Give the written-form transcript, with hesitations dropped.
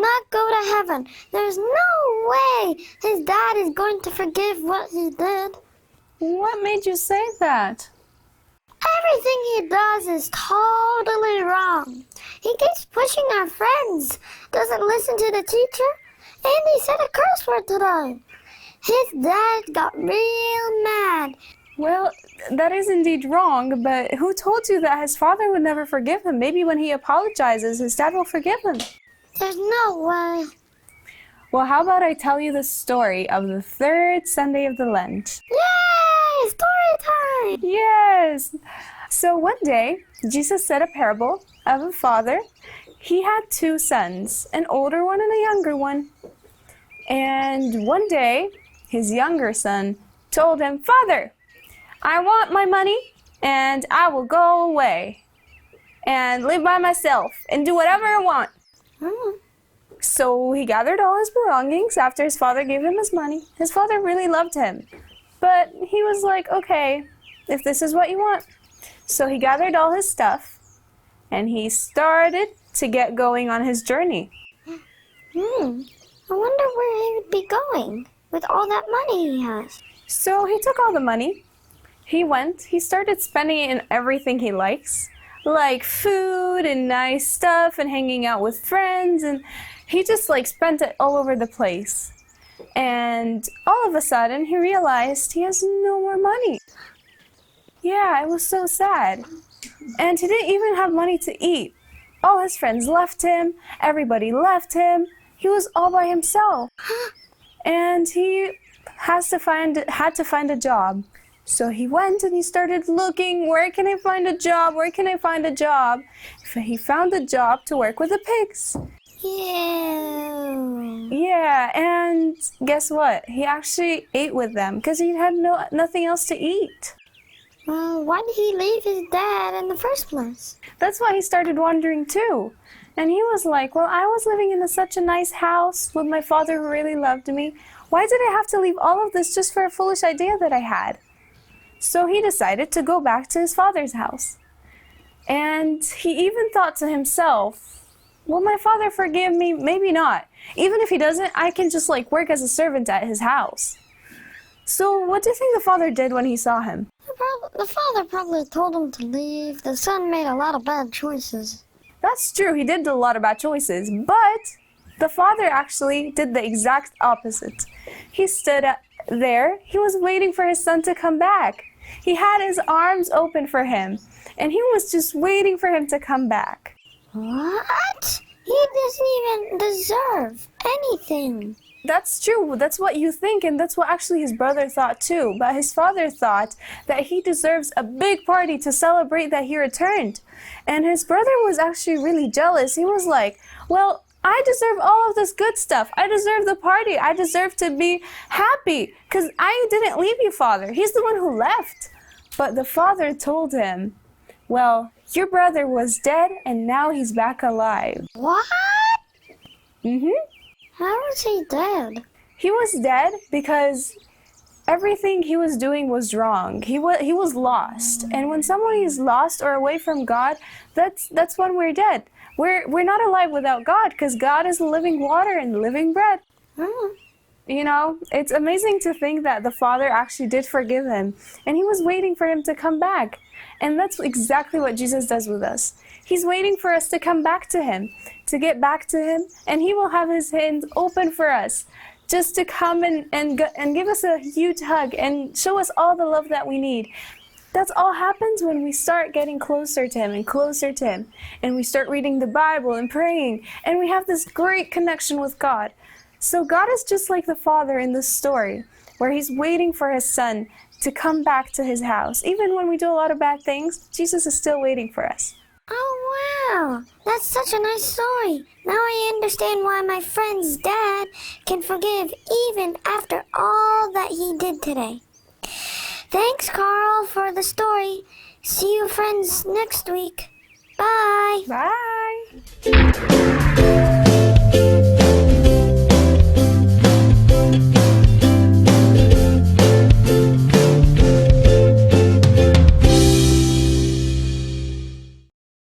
not go to heaven. There's no way his dad is going to forgive what he did. What made you say that? Everything he does is totally wrong. He keeps pushing our friends, doesn't listen to the teacher, and he said a curse word today. His dad got real mad. Well, that is indeed wrong, but who told you that his father would never forgive him? Maybe when he apologizes, his dad will forgive him. There's no way. Well, how about I tell you the story of the third Sunday of the Lent? Yay! Story time! Yes! So one day, Jesus said a parable of a father. He had two sons, an older one and a younger one. And one day, his younger son told him, "Father, I want my money and I will go away and live by myself and do whatever I want." So he gathered all his belongings after his father gave him his money. His father really loved him, but he was like, "Okay, if this is what you want." So he gathered all his stuff and he started to get going on his journey. I wonder where he would be going with all that money he has. So he took all the money. He went, he started spending it in everything he likes, like food and nice stuff and hanging out with friends, and he just spent it all over the place. And all of a sudden he realized he has no more money. Yeah, it was so sad. And he didn't even have money to eat. All his friends left him, everybody left him. He was all by himself. And he had to find a job. So he went and he started looking, where can I find a job? Where can I find a job? He found a job to work with the pigs. Ew. Yeah, and guess what? He actually ate with them because he had nothing else to eat. Well, why did he leave his dad in the first place? That's why he started wondering too. And he was like, well, I was living in such a nice house with my father who really loved me. Why did I have to leave all of this just for a foolish idea that I had? So he decided to go back to his father's house. And he even thought to himself, will my father forgive me? Maybe not. Even if he doesn't, I can just work as a servant at his house. So what do you think the father did when he saw him? The father probably told him to leave. The son made a lot of bad choices. That's true, he did do a lot of bad choices, but the father actually did the exact opposite. He stood there, he was waiting for his son to come back. He had his arms open for him, and he was just waiting for him to come back. What? He doesn't even deserve anything. That's true, that's what you think, and that's what actually his brother thought too. But his father thought that he deserves a big party to celebrate that he returned. And his brother was actually really jealous. He was like, well, I deserve all of this good stuff. I deserve the party. I deserve to be happy because I didn't leave you, father. He's the one who left. But the father told him, well, your brother was dead and now he's back alive. What? How was he dead? He was dead because everything he was doing was wrong. He was lost. And when someone is lost or away from God, that's when we're dead. We're not alive without God because God is living water and living bread. You know, it's amazing to think that the Father actually did forgive him and he was waiting for him to come back. And that's exactly what Jesus does with us. He's waiting for us to come back to him, to get back to him, and he will have his hands open for us just to come and give us a huge hug and show us all the love that we need. That's all happens when we start getting closer to him and closer to him, and we start reading the Bible and praying, and we have this great connection with God. So God is just like the Father in this story, where he's waiting for his son to come back to his house. Even when we do a lot of bad things, Jesus is still waiting for us. Oh, wow. That's such a nice story. Now I understand why my friend's dad can forgive even after all that he did today. Thanks, Carl, for the story. See you friends next week. Bye. Bye.